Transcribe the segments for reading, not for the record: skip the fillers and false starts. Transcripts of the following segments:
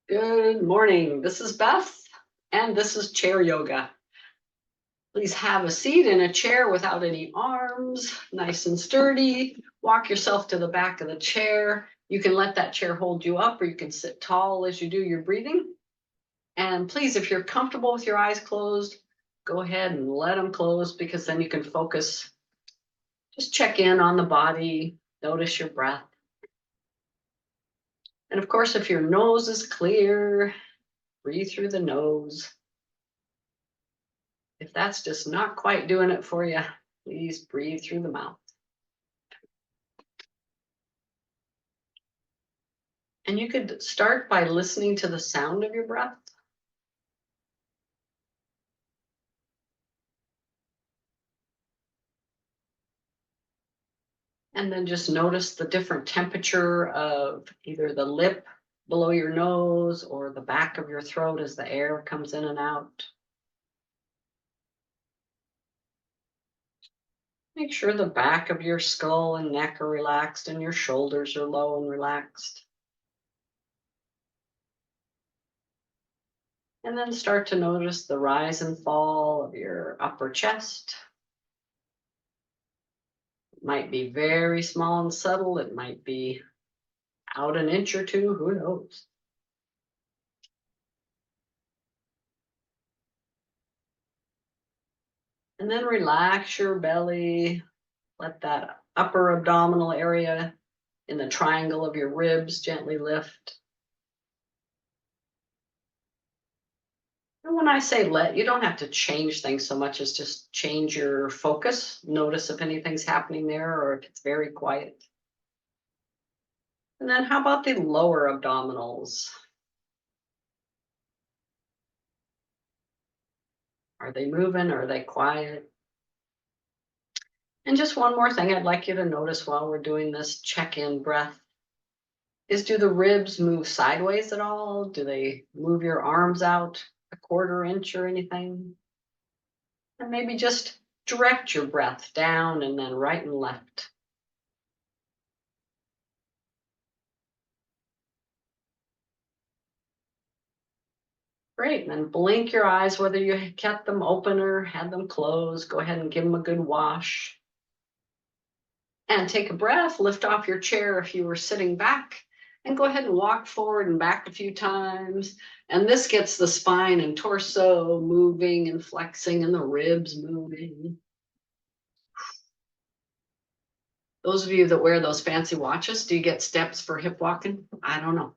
Good morning. This is Beth, and this is chair yoga. Please have a seat in a chair without any arms, nice and sturdy. Walk yourself to the back of the chair. You can let that chair hold you up, or you can sit tall as you do your breathing. And please, if you're comfortable with your eyes closed, go ahead and let them close, because then you can focus. Just check in on the body, notice your breath. And of course, if your nose is clear, breathe through the nose. If that's just not quite doing it for you, please breathe through the mouth. And you could start by listening to the sound of your breath. And then just notice the different temperature of either the lip below your nose or the back of your throat as the air comes in and out. Make sure the back of your skull and neck are relaxed and your shoulders are low and relaxed. And then start to notice the rise and fall of your upper chest. It might be very small and subtle. It might be out an inch or two, who knows? And then relax your belly. Let that upper abdominal area in the triangle of your ribs gently lift. And when I say let, you don't have to change things so much as just change your focus. Notice if anything's happening there or if it's very quiet. And then how about the lower abdominals? Are they moving? Are they quiet? And just one more thing I'd like you to notice while we're doing this check-in breath is, do the ribs move sideways at all? Do they move your arms out a quarter inch or anything? And maybe just direct your breath down and then right and left. Great, and then blink your eyes, whether you kept them open or had them closed. Go ahead and give them a good wash. And take a breath, lift off your chair if you were sitting back, and go ahead and walk forward and back a few times. And this gets the spine and torso moving and flexing and the ribs moving. Those of you that wear those fancy watches, do you get steps for hip walking? I don't know.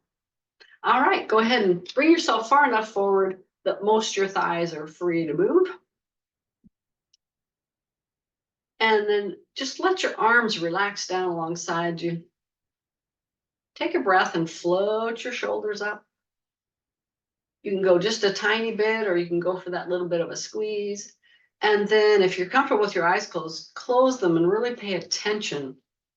All right, go ahead and bring yourself far enough forward that most of your thighs are free to move. And then just let your arms relax down alongside you. Take a breath and float your shoulders up. You can go just a tiny bit, or you can go for that little bit of a squeeze. And then if you're comfortable with your eyes closed, close them and really pay attention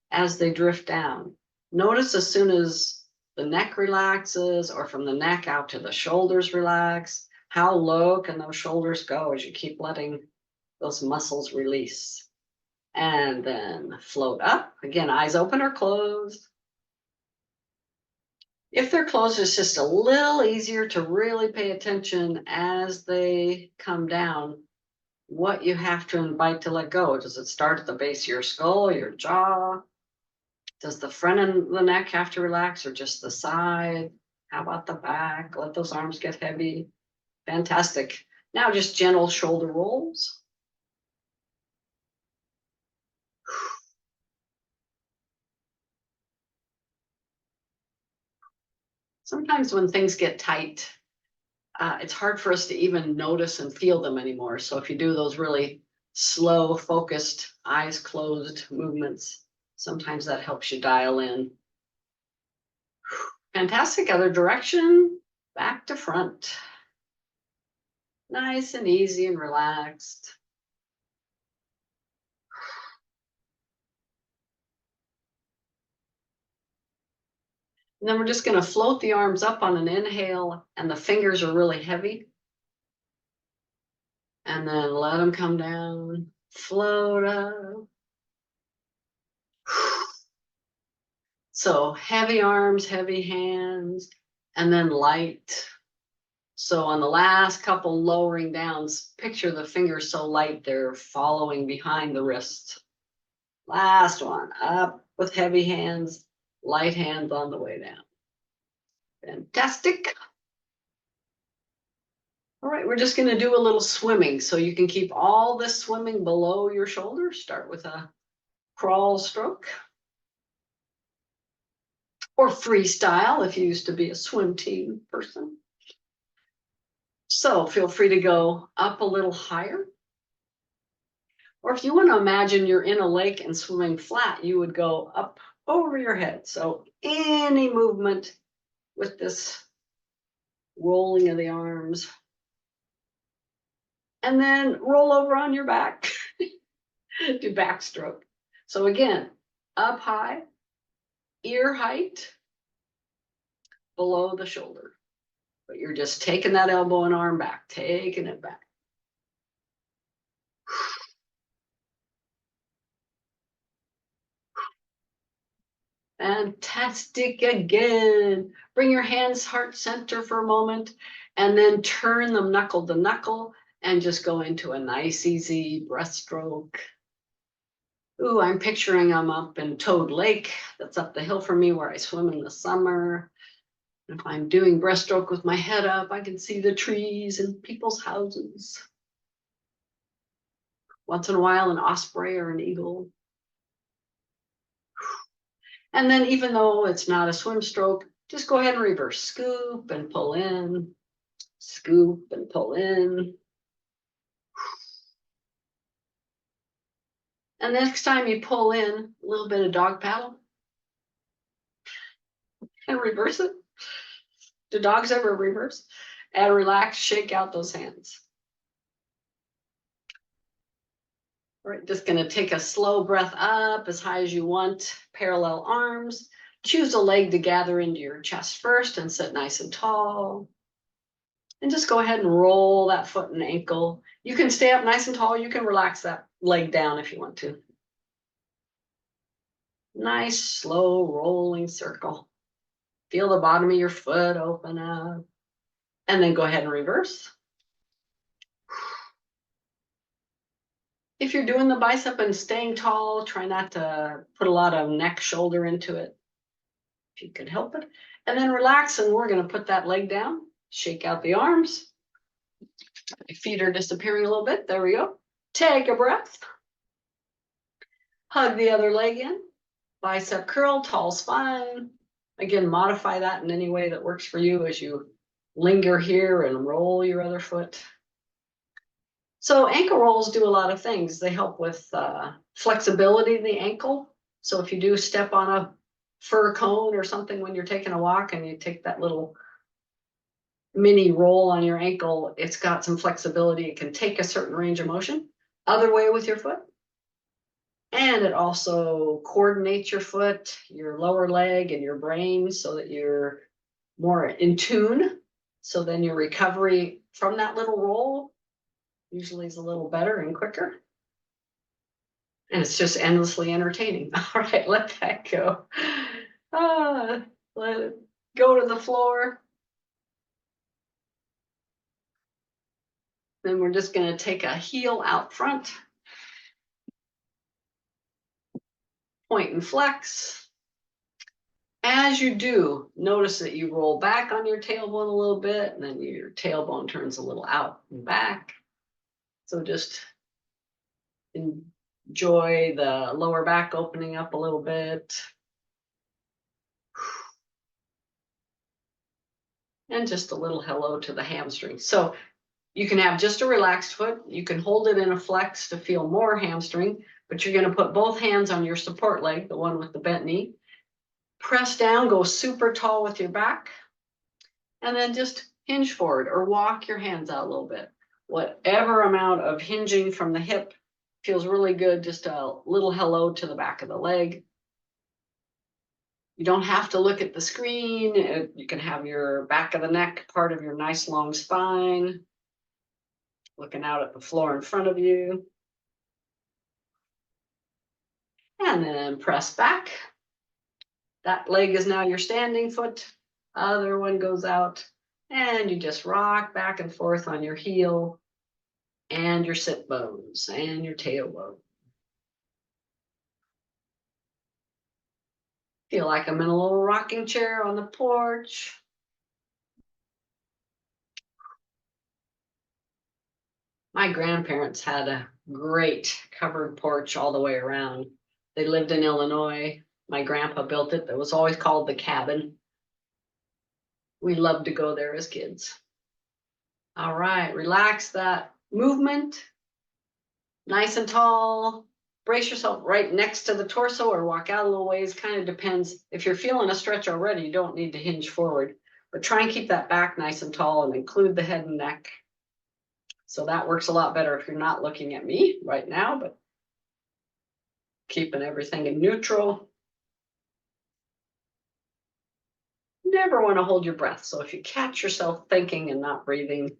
as they drift down. Notice as soon as the neck relaxes, or from the neck out to the shoulders relax, how low can those shoulders go as you keep letting those muscles release. And then float up. Again, eyes open or closed. If they're closed, it's just a little easier to really pay attention as they come down, what you have to invite to let go. Does it start at the base of your skull, your jaw? Does the front of the neck have to relax, or just the side? How about the back? Let those arms get heavy. Fantastic. Now just gentle shoulder rolls. Sometimes when things get tight, it's hard for us to even notice and feel them anymore. So if you do those really slow, focused, eyes closed movements, sometimes that helps you dial in. Fantastic. Other direction, back to front. Nice and easy and relaxed. And then we're just going to float the arms up on an inhale, and the fingers are really heavy. And then let them come down, float up. So heavy arms, heavy hands, and then light. So on the last couple lowering downs, picture the fingers so light they're following behind the wrist. Last one, up with heavy hands, light hands on the way down. Fantastic. All right, we're just gonna do a little swimming. So you can keep all this swimming below your shoulders. Start with a crawl stroke. Or freestyle if you used to be a swim team person. So feel free to go up a little higher. Or if you want to imagine you're in a lake and swimming flat, you would go up over your head. So any movement with this rolling of the arms. And then roll over on your back. Do backstroke. So again, up high, ear height, below the shoulder. But you're just taking that elbow and arm back, taking it back. Fantastic again. Bring your hands heart center for a moment and then turn them knuckle to knuckle and just go into a nice easy breaststroke. Ooh, I'm picturing I'm up in Toad Lake. That's up the hill from me where I swim in the summer. If I'm doing breaststroke with my head up, I can see the trees and people's houses. Once in a while, an osprey or an eagle. And then even though it's not a swim stroke, just go ahead and reverse. Scoop and pull in. Scoop and pull in. And next time you pull in, a little bit of dog paddle. And reverse it. Do dogs ever reverse? And relax, shake out those hands. All right, just gonna take a slow breath up as high as you want, parallel arms. Choose a leg to gather into your chest first and sit nice and tall. And just go ahead and roll that foot and ankle. You can stay up nice and tall. You can relax that leg down if you want to. Nice, slow rolling circle. Feel the bottom of your foot open up. And then go ahead and reverse. If you're doing the bicep and staying tall, try not to put a lot of neck, shoulder into it, if you can help it. And then relax, and we're going to put that leg down. Shake out the arms. My feet are disappearing a little bit. There we go. Take a breath. Hug the other leg in. Bicep curl, tall spine. Again, modify that in any way that works for you as you linger here and roll your other foot. So ankle rolls do a lot of things. They help with flexibility in the ankle. So if you do step on a fir cone or something when you're taking a walk and you take that little mini roll on your ankle, it's got some flexibility. It can take a certain range of motion. Other way with your foot. And it also coordinates your foot, your lower leg, and your brain so that you're more in tune. So then your recovery from that little roll usually is a little better and quicker. And it's just endlessly entertaining. All right, let that go. Let it go to the floor. Then we're just going to take a heel out front. Point and flex. As you do, notice that you roll back on your tailbone a little bit, and then your tailbone turns a little out and back. So just enjoy the lower back opening up a little bit. And just a little hello to the hamstring. So you can have just a relaxed foot. You can hold it in a flex to feel more hamstring, but you're going to put both hands on your support leg, the one with the bent knee. Press down, go super tall with your back, and then just hinge forward or walk your hands out a little bit. Whatever amount of hinging from the hip feels really good. Just a little hello to the back of the leg. You don't have to look at the screen. You can have your back of the neck part of your nice long spine, looking out at the floor in front of you. And then press back. That leg is now your standing foot. Other one goes out, and you just rock back and forth on your heel and your sit bones and your tailbone. Feel like I'm in a little rocking chair on the porch. My grandparents had a great covered porch all the way around. They lived in Illinois. My grandpa built it. That was always called the cabin. We loved to go there as kids. All right, relax that movement. Nice and tall. Brace yourself right next to the torso or walk out a little ways. Kind of depends. If you're feeling a stretch already, you don't need to hinge forward. But try and keep that back nice and tall and include the head and neck. So that works a lot better if you're not looking at me right now, but keeping everything in neutral. Never want to hold your breath. So if you catch yourself thinking and not breathing,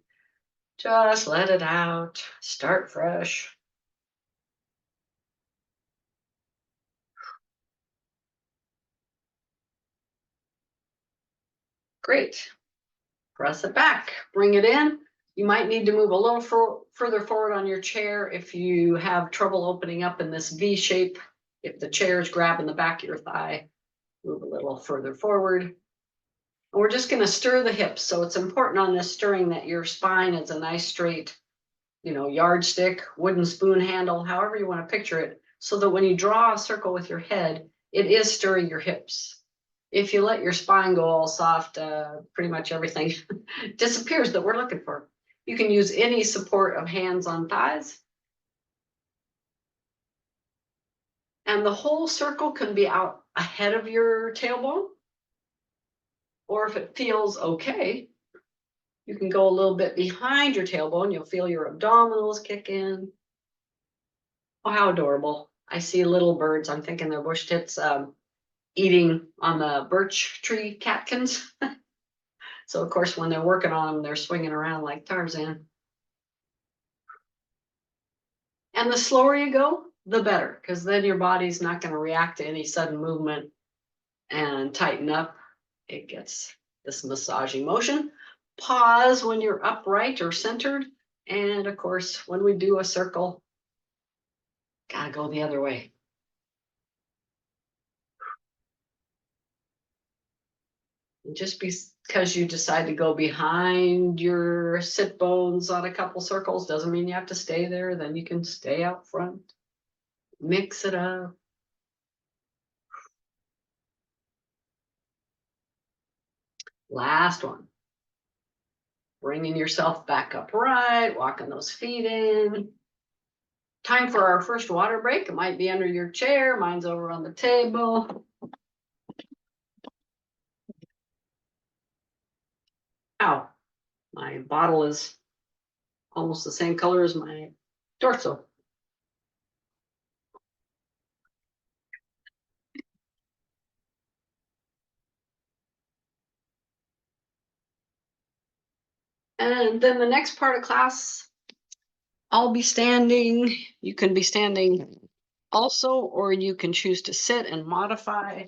just let it out. Start fresh. Great. Press it back. Bring it in. You might need to move a little further forward on your chair if you have trouble opening up in this V shape. If the chair is grabbing the back of your thigh, move a little further forward. And we're just going to stir the hips. So it's important on this stirring that your spine is a nice straight, yardstick, wooden spoon handle, however you want to picture it, so that when you draw a circle with your head, it is stirring your hips. If you let your spine go all soft, pretty much everything disappears that we're looking for. You can use any support of hands on thighs. And the whole circle can be out ahead of your tailbone. Or if it feels okay, you can go a little bit behind your tailbone. You'll feel your abdominals kick in. Oh, how adorable. I see little birds. I'm thinking they're bush tits eating on the birch tree catkins. So, of course, when they're working on them, they're swinging around like Tarzan. And the slower you go, the better, because then your body's not going to react to any sudden movement and tighten up. It gets this massaging motion. Pause when you're upright or centered. And of course, when we do a circle, gotta go the other way. And just because you decide to go behind your sit bones on a couple circles doesn't mean you have to stay there. Then you can stay out front. Mix it up. Last one. Bringing yourself back upright, walking those feet in. Time for our first water break. It might be under your chair. Mine's over on the table. Ow, my bottle is almost the same color as my torso. And then the next part of class, I'll be standing. You can be standing also, or you can choose to sit and modify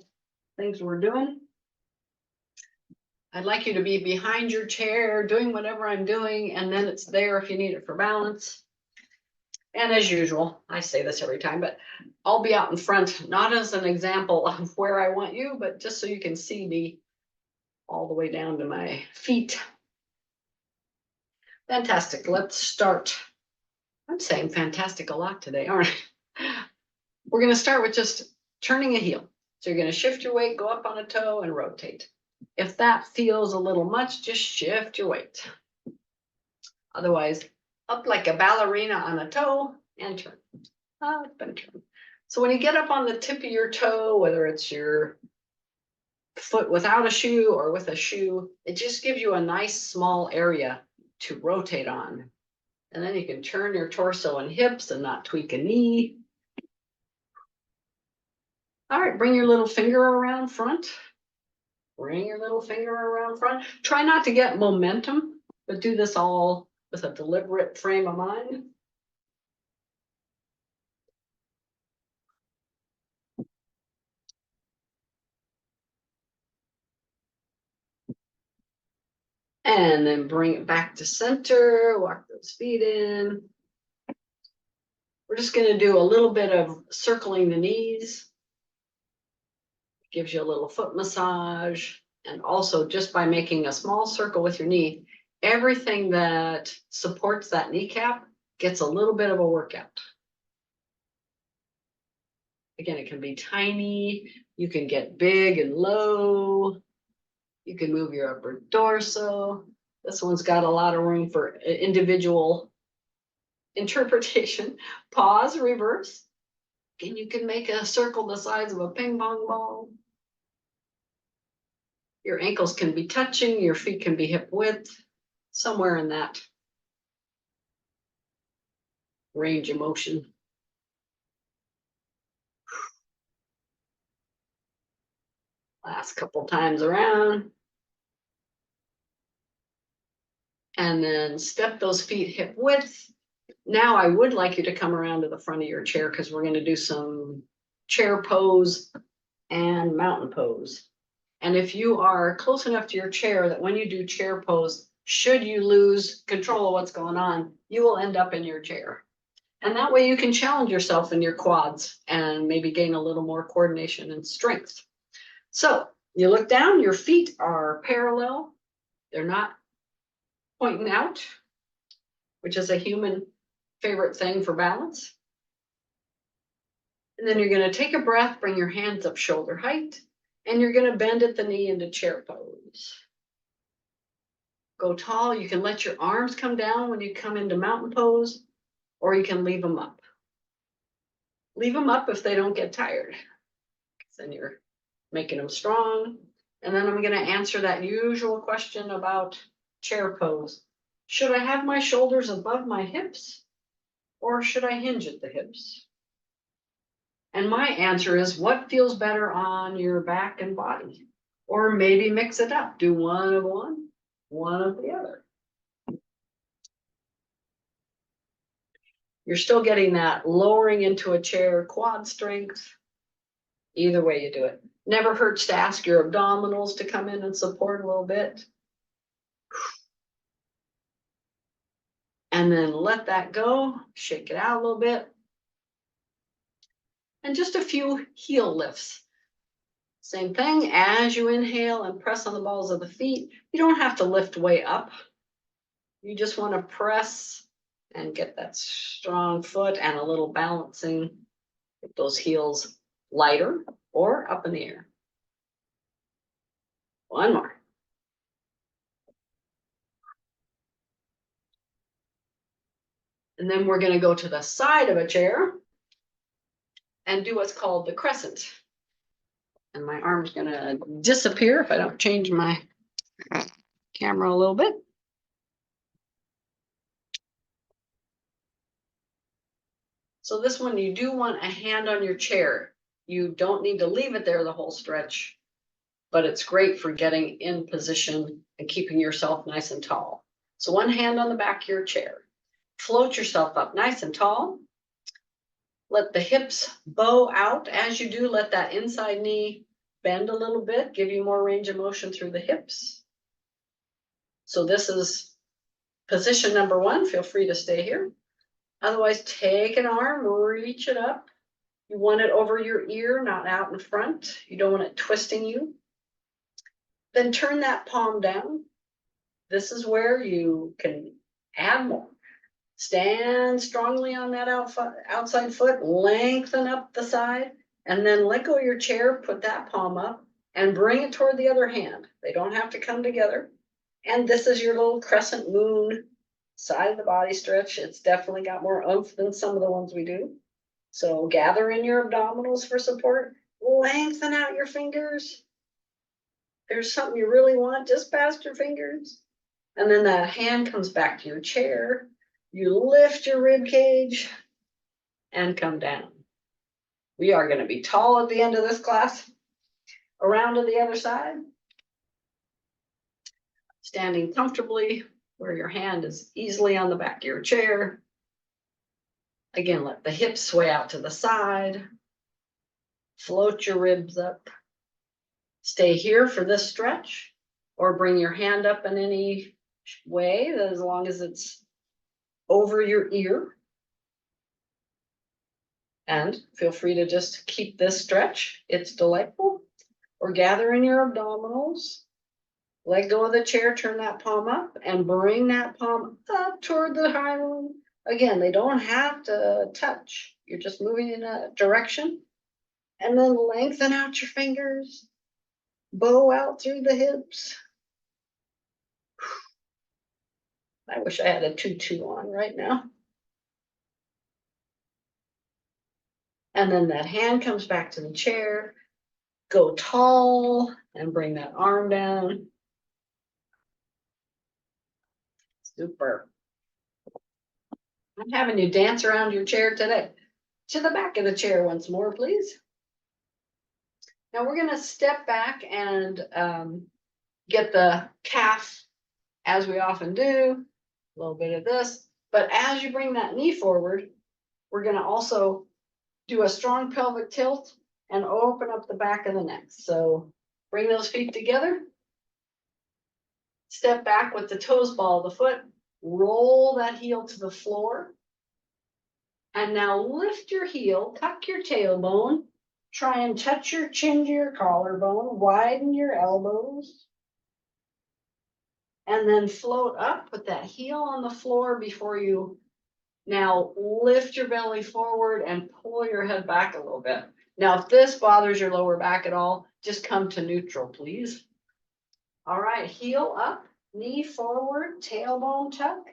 things we're doing. I'd like you to be behind your chair doing whatever I'm doing, and then it's there if you need it for balance. And as usual, I say this every time, but I'll be out in front, not as an example of where I want you, but just so you can see me all the way down to my feet. Fantastic. Let's start. I'm saying fantastic a lot today, aren't I? We're going to start with just turning a heel. So you're going to shift your weight, go up on a toe, and rotate. If that feels a little much, just shift your weight. Otherwise, up like a ballerina on a toe and turn. Up and turn. So when you get up on the tip of your toe, whether it's your foot without a shoe or with a shoe, it just gives you a nice small area to rotate on. And then you can turn your torso and hips and not tweak a knee. All right, bring your little finger around front. Bring your little finger around front. Try not to get momentum, but do this all with a deliberate frame of mind. And then bring it back to center, walk those feet in. We're just going to do a little bit of circling the knees. Gives you a little foot massage. And also just by making a small circle with your knee, everything that supports that kneecap gets a little bit of a workout. Again, it can be tiny. You can get big and low. You can move your upper torso. This one's got a lot of room for individual interpretation. Pause, reverse. And you can make a circle the size of a ping pong ball. Your ankles can be touching, your feet can be hip width, somewhere in that range of motion. Last couple times around. And then step those feet hip width. Now I would like you to come around to the front of your chair because we're going to do some chair pose and mountain pose. And if you are close enough to your chair that when you do chair pose, should you lose control of what's going on, you will end up in your chair. And that way you can challenge yourself in your quads and maybe gain a little more coordination and strength. So you look down, your feet are parallel. They're not pointing out, which is a human favorite thing for balance. And then you're going to take a breath, bring your hands up shoulder height, and you're going to bend at the knee into chair pose. Go tall. You can let your arms come down when you come into mountain pose, or you can leave them up. Leave them up if they don't get tired. Then you're making them strong. And then I'm going to answer that usual question about chair pose. Should I have my shoulders above my hips, or should I hinge at the hips? And my answer is, what feels better on your back and body? Or maybe mix it up. Do one of one, one of the other. You're still getting that lowering into a chair quad strength. Either way you do it. Never hurts to ask your abdominals to come in and support a little bit. And then let that go. Shake it out a little bit. And just a few heel lifts. Same thing, as you inhale and press on the balls of the feet, you don't have to lift way up. You just want to press and get that strong foot and a little balancing. Get those heels lighter or up in the air. One more. And then we're going to go to the side of a chair and do what's called the crescent. And my arm's going to disappear if I don't change my camera a little bit. So this one, you do want a hand on your chair. You don't need to leave it there the whole stretch, but it's great for getting in position and keeping yourself nice and tall. So one hand on the back of your chair. Float yourself up nice and tall. Let the hips bow out. As you do, let that inside knee bend a little bit, give you more range of motion through the hips. So this is position number one. Feel free to stay here. Otherwise, take an arm, reach it up. You want it over your ear, not out in front. You don't want it twisting you. Then turn that palm down. This is where you can add more. Stand strongly on that outside foot, lengthen up the side, and then let go of your chair, put that palm up, and bring it toward the other hand. They don't have to come together. And this is your little crescent moon side of the body stretch. It's definitely got more oomph than some of the ones we do. So gather in your abdominals for support. Lengthen out your fingers. There's something you really want, just past your fingers. And then that hand comes back to your chair. You lift your rib cage and come down. We are going to be tall at the end of this class. Around to the other side. Standing comfortably where your hand is easily on the back of your chair. Again, let the hips sway out to the side. Float your ribs up. Stay here for this stretch, or bring your hand up in any way, as long as it's over your ear. And feel free to just keep this stretch. It's delightful. Or gather in your abdominals. Let go of the chair, turn that palm up, and bring that palm up toward the highland. Again, they don't have to touch. You're just moving in a direction. And then lengthen out your fingers. Bow out through the hips. I wish I had a tutu on right now. And then that hand comes back to the chair. Go tall and bring that arm down. Super. I'm having you dance around your chair today. To the back of the chair once more, please. Now we're going to step back and get the calf, as we often do. A little bit of this. But as you bring that knee forward, we're going to also do a strong pelvic tilt and open up the back of the neck. So bring those feet together. Step back with the toes ball of the foot. Roll that heel to the floor. And now lift your heel, tuck your tailbone. Try and touch your chin to your collarbone. Widen your elbows. And then float up, put that heel on the floor before you now lift your belly forward and pull your head back a little bit. Now, if this bothers your lower back at all, just come to neutral, please. All right, heel up, knee forward, tailbone tuck,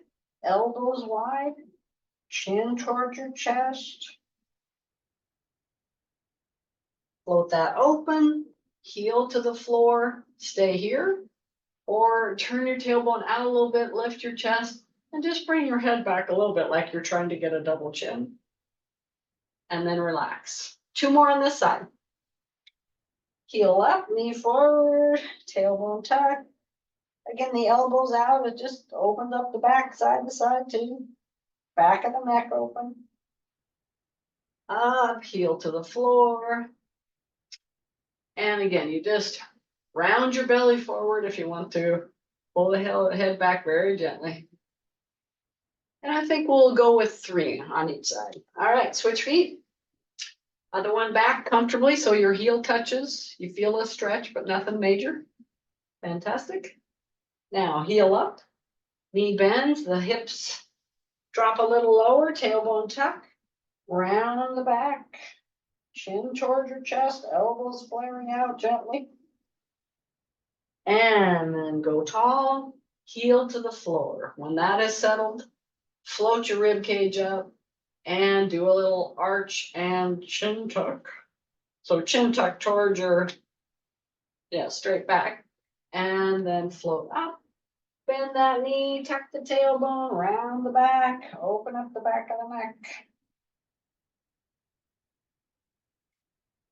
elbows wide, chin towards your chest. Float that open, heel to the floor, stay here. Or turn your tailbone out a little bit, lift your chest, and just bring your head back a little bit like you're trying to get a double chin. And then relax. 2 more on this side. Heel up, knee forward, tailbone tuck. Again, the elbows out, it just opens up the back side to side too. Back of the neck open. Up, heel to the floor. And again, you just round your belly forward if you want to. Pull the head back very gently. And I think we'll go with 3 on each side. All right, switch feet. Other one back comfortably so your heel touches. You feel a stretch, but nothing major. Fantastic. Now heel up, knee bends, the hips drop a little lower, tailbone tuck, round the back, chin towards your chest, elbows flaring out gently. And then go tall, heel to the floor. When that is settled, float your rib cage up and do a little arch and chin tuck. So chin tuck towards your, straight back. And then float up, bend that knee, tuck the tailbone, round the back, open up the back of the neck.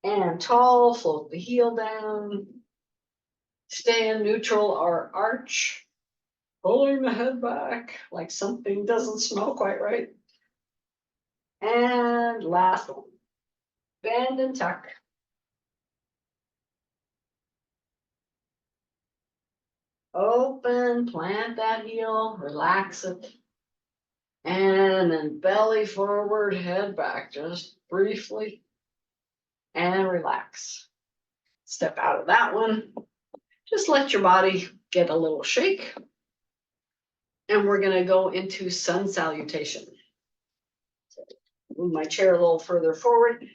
And tall, float the heel down. Stay in neutral or arch. Pulling the head back like something doesn't smell quite right. And last one. Bend and tuck. Open, plant that heel, relax it. And then belly forward, head back, just briefly. And relax. Step out of that one. Just let your body get a little shake. And we're going to go into sun salutation. Move my chair a little further forward.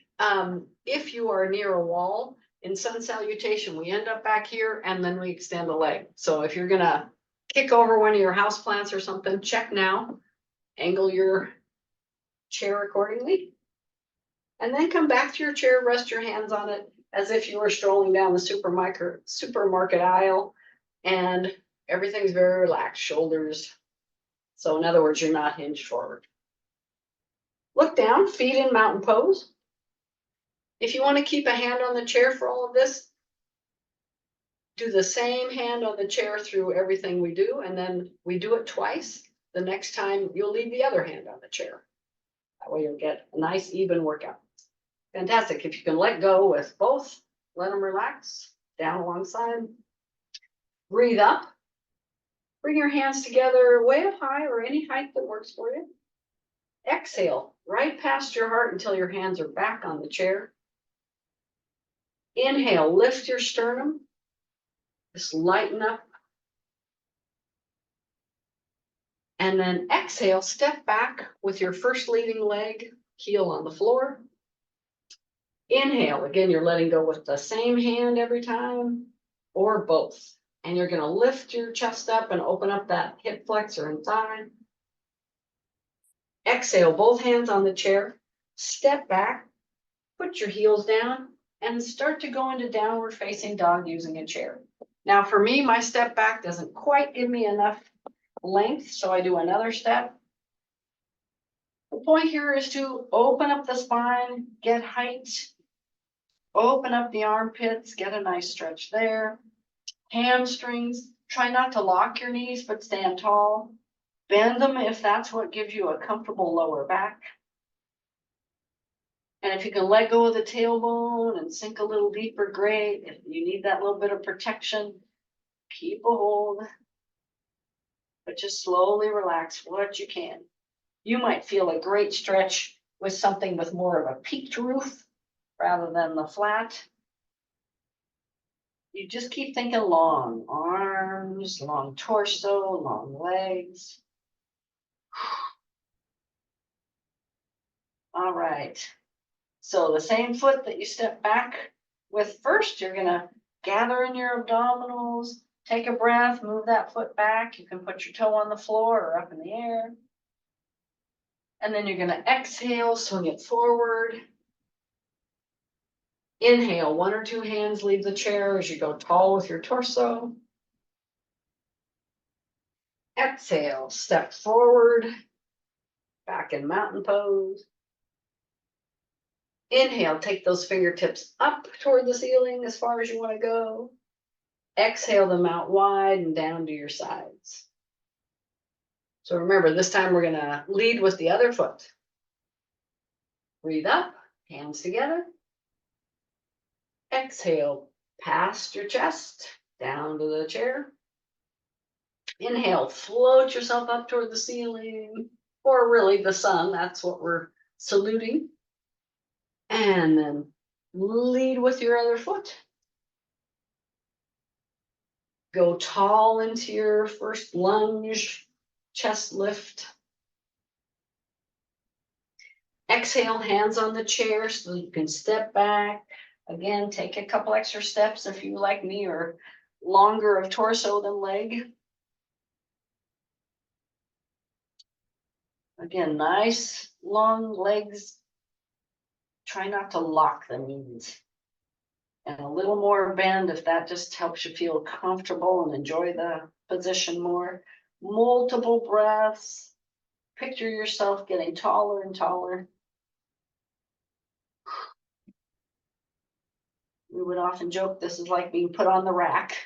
If you are near a wall, in sun salutation, we end up back here and then we extend a leg. So if you're going to kick over one of your house plants or something, check now. Angle your chair accordingly. And then come back to your chair, rest your hands on it as if you were strolling down the supermarket aisle. And everything's very relaxed, shoulders. So in other words, you're not hinged forward. Look down, feet in mountain pose. If you want to keep a hand on the chair for all of this, do the same hand on the chair through everything we do, and then we do it twice. The next time you'll leave the other hand on the chair. That way you'll get a nice even workout. Fantastic. If you can let go with both, let them relax, down alongside. Breathe up. Bring your hands together way up high or any height that works for you. Exhale right past your heart until your hands are back on the chair. Inhale, lift your sternum. Just lighten up. And then exhale, step back with your first leading leg, heel on the floor. Inhale, again, you're letting go with the same hand every time or both. And you're going to lift your chest up and open up that hip flexor and thigh. Exhale, both hands on the chair. Step back, put your heels down, and start to go into downward facing dog using a chair. Now for me, my step back doesn't quite give me enough length, so I do another step. The point here is to open up the spine, get height, open up the armpits, get a nice stretch there. Hamstrings, try not to lock your knees, but stand tall. Bend them if that's what gives you a comfortable lower back. And if you can let go of the tailbone and sink a little deeper, great. If you need that little bit of protection, keep a hold. But just slowly relax what you can. You might feel a great stretch with something with more of a peaked roof rather than the flat. You just keep thinking long arms, long torso, long legs. All right. So the same foot that you step back with first, you're gonna gather in your abdominals, take a breath, move that foot back. You can put your toe on the floor or up in the air. And then you're gonna exhale, swing it forward. Inhale, one or two hands leave the chair as you go tall with your torso. Exhale, step forward, back in mountain pose. Inhale, take those fingertips up toward the ceiling as far as you want to go. Exhale them out wide and down to your sides. So remember, this time we're going to lead with the other foot. Breathe up, hands together. Exhale, past your chest, down to the chair. Inhale, float yourself up toward the ceiling, or really the sun. That's what we're saluting. And then lead with your other foot. Go tall into your first lunge, chest lift. Exhale, hands on the chair so you can step back. Again, take a couple extra steps if you, like me, are longer of torso than leg. Again, nice long legs. Try not to lock the knees. And a little more bend if that just helps you feel comfortable and enjoy the position more. Multiple breaths. Picture yourself getting taller and taller. We would often joke this is like being put on the rack.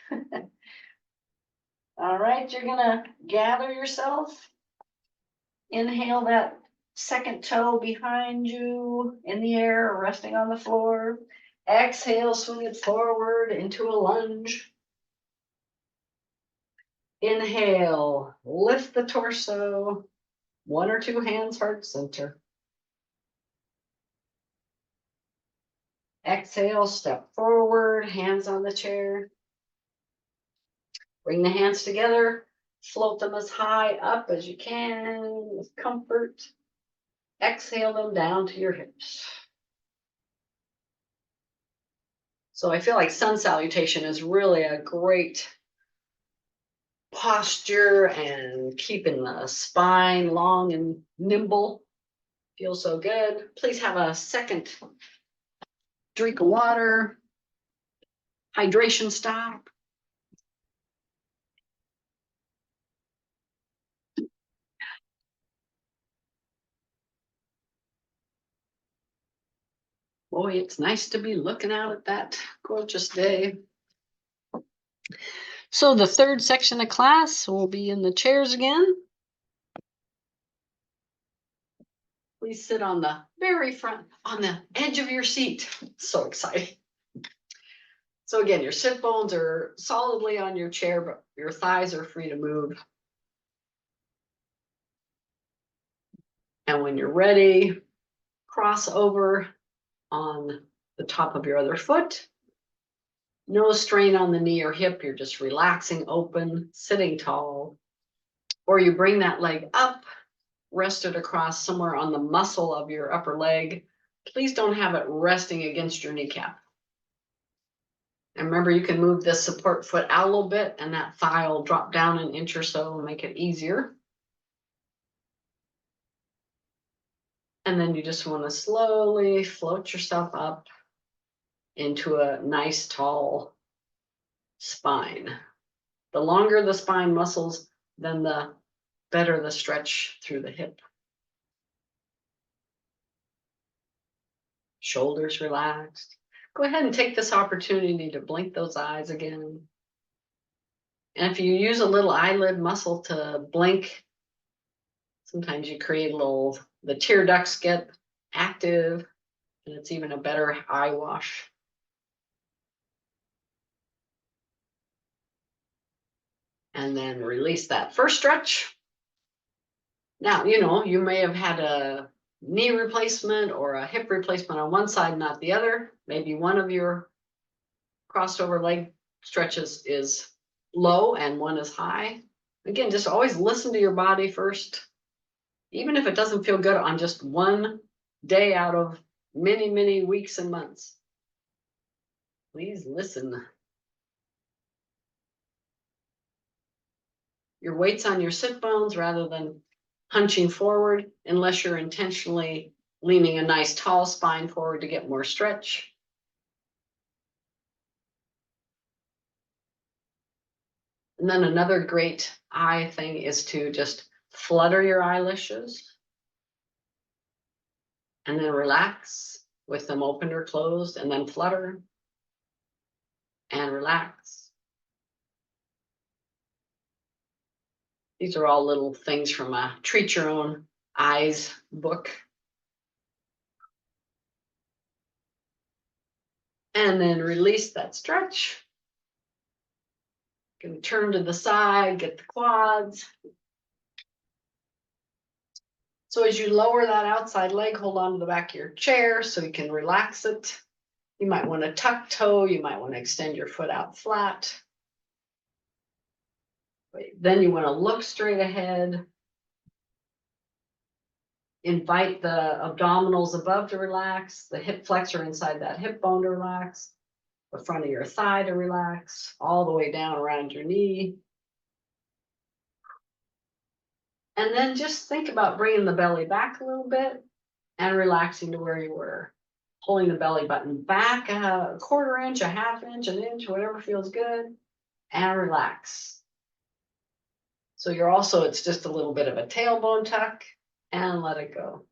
All right, you're gonna gather yourself. Inhale that second toe behind you in the air, resting on the floor. Exhale, swing it forward into a lunge. Inhale, lift the torso, one or two hands heart center. Exhale, step forward, hands on the chair. Bring the hands together, float them as high up as you can with comfort. Exhale them down to your hips. So I feel like sun salutation is really a great posture and keeping the spine long and nimble. Feels so good. Please have a second drink of water. Hydration stop. Boy, it's nice to be looking out at that gorgeous day. So the third section of class will be in the chairs again. Please sit on the very front, on the edge of your seat. So exciting. So again, your sit bones are solidly on your chair, but your thighs are free to move. And when you're ready, cross over on the top of your other foot. No strain on the knee or hip. You're just relaxing, open, sitting tall. Or you bring that leg up, rest it across somewhere on the muscle of your upper leg. Please don't have it resting against your kneecap. And remember, you can move this support foot out a little bit and that thigh will drop down an inch or so and make it easier. And then you just want to slowly float yourself up into a nice tall spine. The longer the spine muscles, then the better the stretch through the hip. Shoulders relaxed. Go ahead and take this opportunity to blink those eyes again. And if you use a little eyelid muscle to blink, sometimes you create the tear ducts get active, and it's even a better eye wash. And then release that first stretch. Now, you may have had a knee replacement or a hip replacement on one side, not the other. Maybe one of your crossed over leg stretches is low and one is high. Again, just always listen to your body first. Even if it doesn't feel good on just one day out of many, many weeks and months, please listen. Your weight's on your sit bones rather than hunching forward, unless you're intentionally leaning a nice tall spine forward to get more stretch. And then another great eye thing is to just flutter your eyelashes and then relax with them opened or closed, and then flutter and relax. These are all little things from a Treat Your Own Eyes book. And then release that stretch. You can turn to the side, get the quads. So as you lower that outside leg, hold on to the back of your chair so you can relax it. You might want to tuck toe, you might want to extend your foot out flat. Then you want to look straight ahead. Invite the abdominals above to relax, the hip flexor inside that hip bone to relax, the front of your thigh to relax, all the way down around your knee. And then just think about bringing the belly back a little bit and relaxing to where you were. Pulling the belly button back a quarter inch, a half inch, an inch, whatever feels good, and relax. So it's just a little bit of a tailbone tuck, and let it go.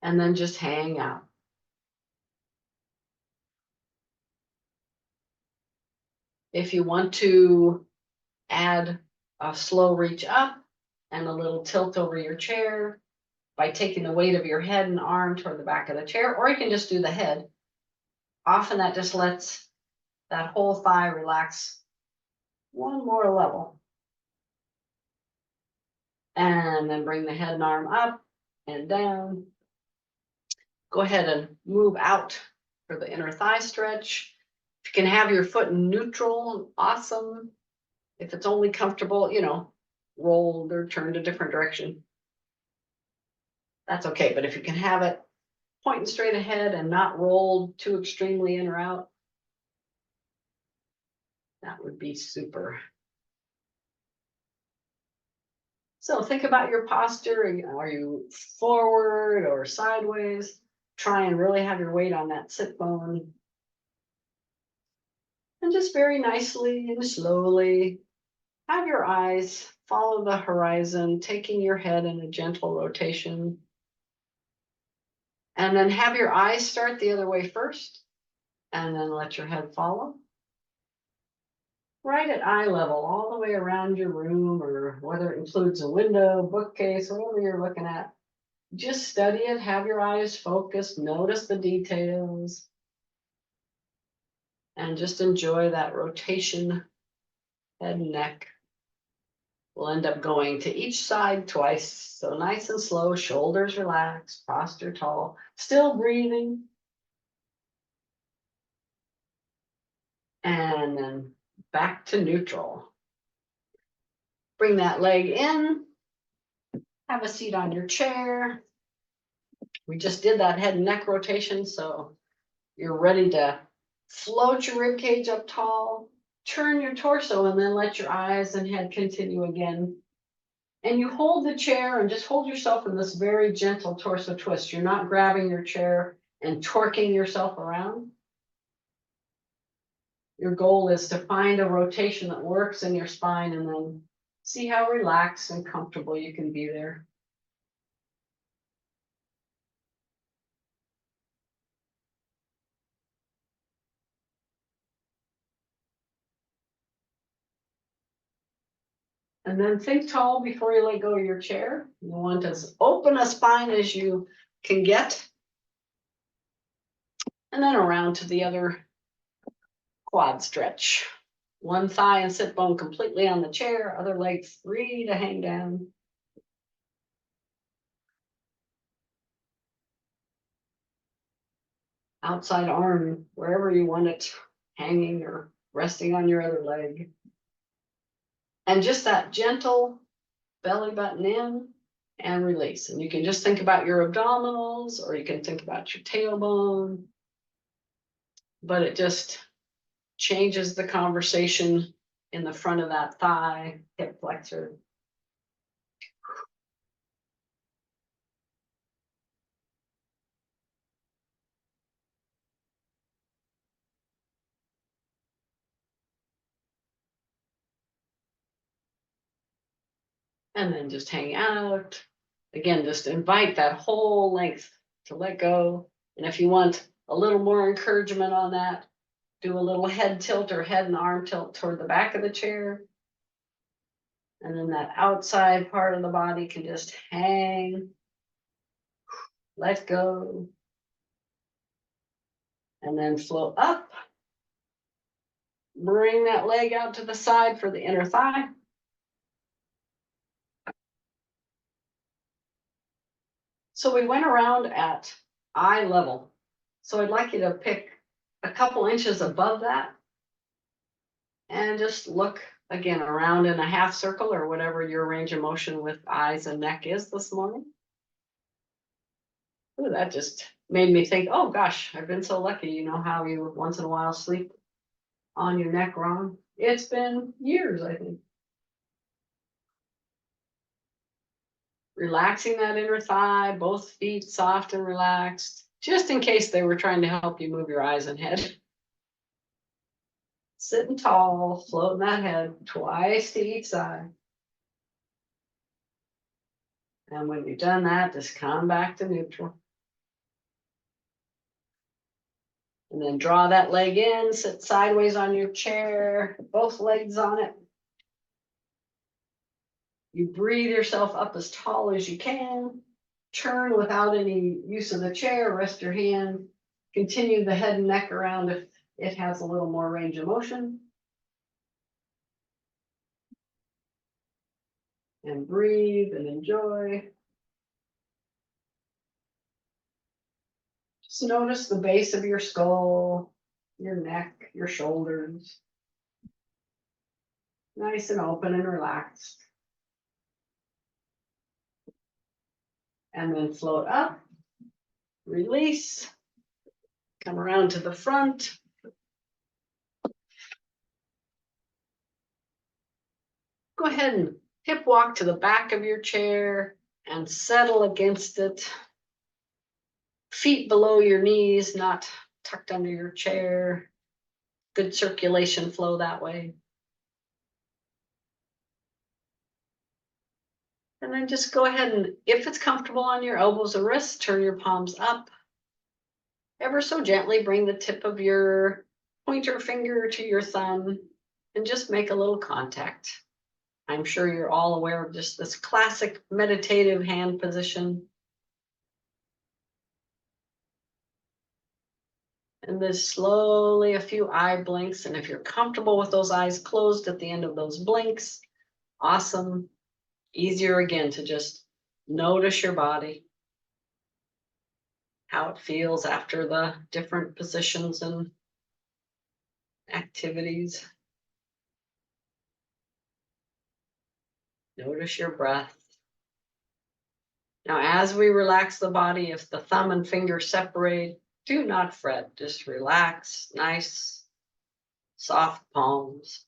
And then just hang out. If you want to add a slow reach up and a little tilt over your chair by taking the weight of your head and arm toward the back of the chair, or you can just do the head. Often that just lets that whole thigh relax one more level. And then bring the head and arm up and down. Go ahead and move out for the inner thigh stretch. If you can have your foot neutral, awesome. If it's only comfortable, rolled or turned a different direction, that's okay. But if you can have it pointing straight ahead and not rolled too extremely in or out, that would be super. So think about your posture. Are you forward or sideways? Try and really have your weight on that sit bone. And just very nicely and slowly have your eyes follow the horizon, taking your head in a gentle rotation. And then have your eyes start the other way first, and then let your head follow. Right at eye level, all the way around your room, or whether it includes a window, bookcase, whatever you're looking at. Just study it, have your eyes focused, notice the details. And just enjoy that rotation, head and neck. We'll end up going to each side twice. So nice and slow, shoulders relaxed, posture tall, still breathing. And then back to neutral. Bring that leg in, have a seat on your chair. We just did that head and neck rotation, so you're ready to float your rib cage up tall, turn your torso, and then let your eyes and head continue again. And you hold the chair and just hold yourself in this very gentle torso twist. You're not grabbing your chair and torquing yourself around. Your goal is to find a rotation that works in your spine and then see how relaxed and comfortable you can be there. And then think tall before you let go of your chair. You want as open a spine as you can get. And then around to the other quad stretch. One thigh and sit bone completely on the chair, other leg free to hang down. Outside arm, wherever you want it, hanging or resting on your other leg. And just that gentle belly button in and release. And you can just think about your abdominals or you can think about your tailbone. But it just changes the conversation in the front of that thigh, hip flexor. And then just hang out. Again, just invite that whole length to let go. And if you want a little more encouragement on that, do a little head tilt or head and arm tilt toward the back of the chair. And then that outside part of the body can just hang, let go, and then float up. Bring that leg out to the side for the inner thigh. So we went around at eye level. So I'd like you to pick a couple inches above that and just look again around in a half circle or whatever your range of motion with eyes and neck is this morning. Ooh, that just made me think, oh gosh, I've been so lucky. You know how you once in a while sleep on your neck wrong? It's been years, I think. Relaxing that inner thigh, both feet soft and relaxed, just in case they were trying to help you move your eyes and head. Sitting tall, floating that head twice to each side. And when you've done that, just come back to neutral. And then draw that leg in, sit sideways on your chair, both legs on it. You breathe yourself up as tall as you can. Turn without any use of the chair, rest your hand. Continue the head and neck around if it has a little more range of motion. And breathe and enjoy. Just notice the base of your skull, your neck, your shoulders. Nice and open and relaxed. And then float up, release, come around to the front. Go ahead and hip walk to the back of your chair and settle against it. Feet below your knees, not tucked under your chair. Good circulation flow that way. And then just go ahead and, if it's comfortable on your elbows or wrists, turn your palms up. Ever so gently bring the tip of your pointer finger to your thumb and just make a little contact. I'm sure you're all aware of just this classic meditative hand position. And then slowly a few eye blinks. And if you're comfortable with those eyes closed at the end of those blinks, awesome. Easier again to just notice your body, how it feels after the different positions and activities. Notice your breath. Now, as we relax the body, if the thumb and finger separate, do not fret. Just relax, nice, soft palms.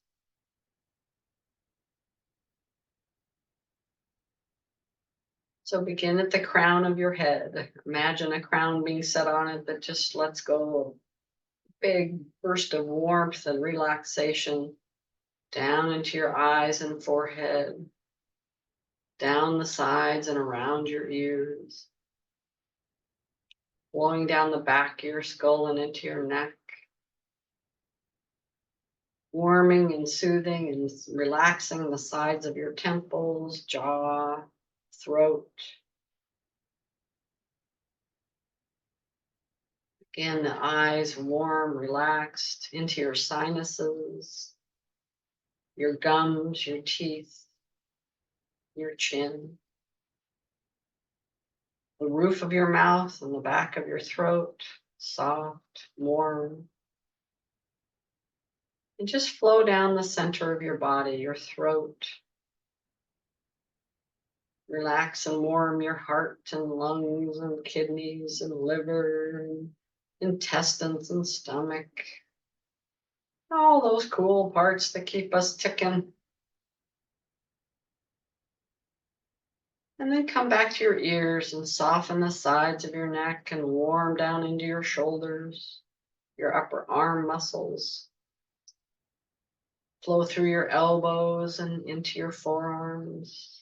So begin at the crown of your head. Imagine a crown being set on it that just lets go a big burst of warmth and relaxation down into your eyes and forehead, down the sides and around your ears, flowing down the back of your skull and into your neck, warming and soothing and relaxing the sides of your temples, jaw, throat. Again, the eyes warm, relaxed into your sinuses, your gums, your teeth, your chin, the roof of your mouth and the back of your throat, soft, warm. And just flow down the center of your body, your throat. Relax and warm your heart and lungs and kidneys and liver and intestines and stomach. All those cool parts that keep us ticking. And then come back to your ears and soften the sides of your neck and warm down into your shoulders, your upper arm muscles. Flow through your elbows and into your forearms.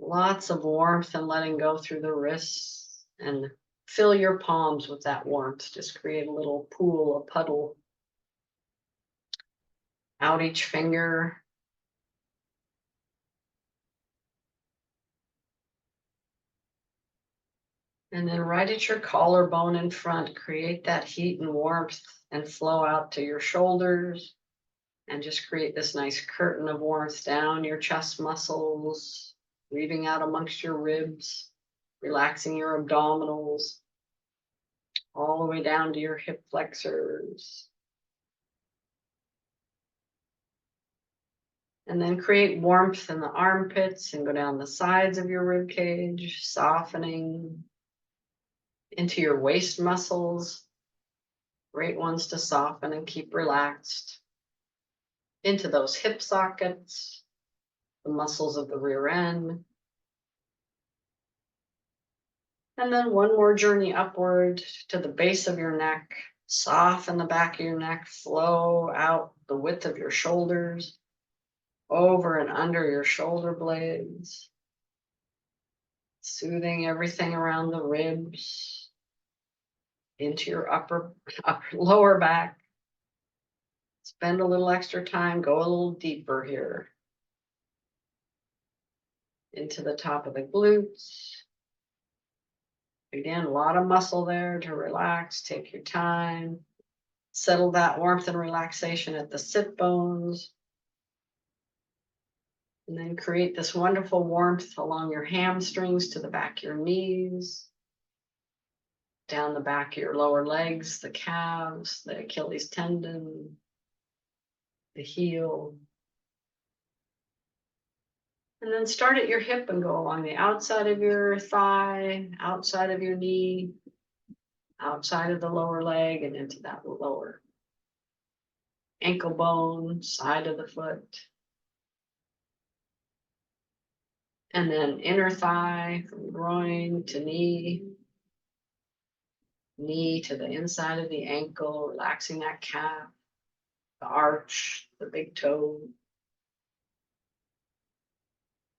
Lots of warmth and letting go through the wrists, and fill your palms with that warmth. Just create a little pool, a puddle. Out each finger. And then right at your collarbone in front, create that heat and warmth and flow out to your shoulders. And just create this nice curtain of warmth down your chest muscles, breathing out amongst your ribs, relaxing your abdominals, all the way down to your hip flexors. And then create warmth in the armpits and go down the sides of your rib cage, softening into your waist muscles. Great ones to soften and keep relaxed. Into those hip sockets, the muscles of the rear end. And then one more journey upward to the base of your neck. Soften the back of your neck, flow out the width of your shoulders, over and under your shoulder blades. Soothing everything around the ribs, into your lower back. Spend a little extra time, go a little deeper here. Into the top of the glutes. Again, a lot of muscle there to relax. Take your time. Settle that warmth and relaxation at the sit bones. And then create this wonderful warmth along your hamstrings to the back of your knees. Down the back of your lower legs, the calves, the Achilles tendon, the heel. And then start at your hip and go along the outside of your thigh, outside of your knee, outside of the lower leg, and into that lower ankle bone, side of the foot. And then inner thigh from groin to knee, knee to the inside of the ankle, relaxing that calf, the arch, the big toe.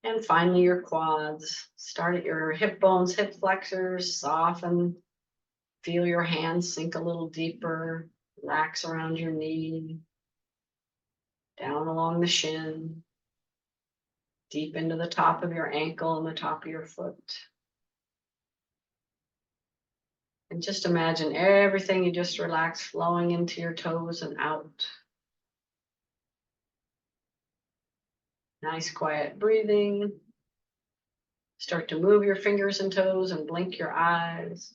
And finally, your quads. Start at your hip bones, hip flexors, soften. Feel your hands sink a little deeper. Relax around your knee, down along the shin, deep into the top of your ankle and the top of your foot. And just imagine everything you just relaxed flowing into your toes and out. Nice quiet breathing. Start to move your fingers and toes and blink your eyes.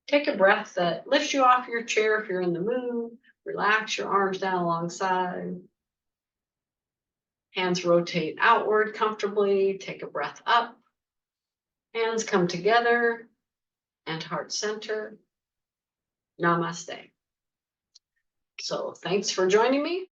Take a breath that lifts you off your chair if you're in the mood. Relax your arms down alongside. Hands rotate outward comfortably. Take a breath up. Hands come together and heart center. Namaste. So thanks for joining me.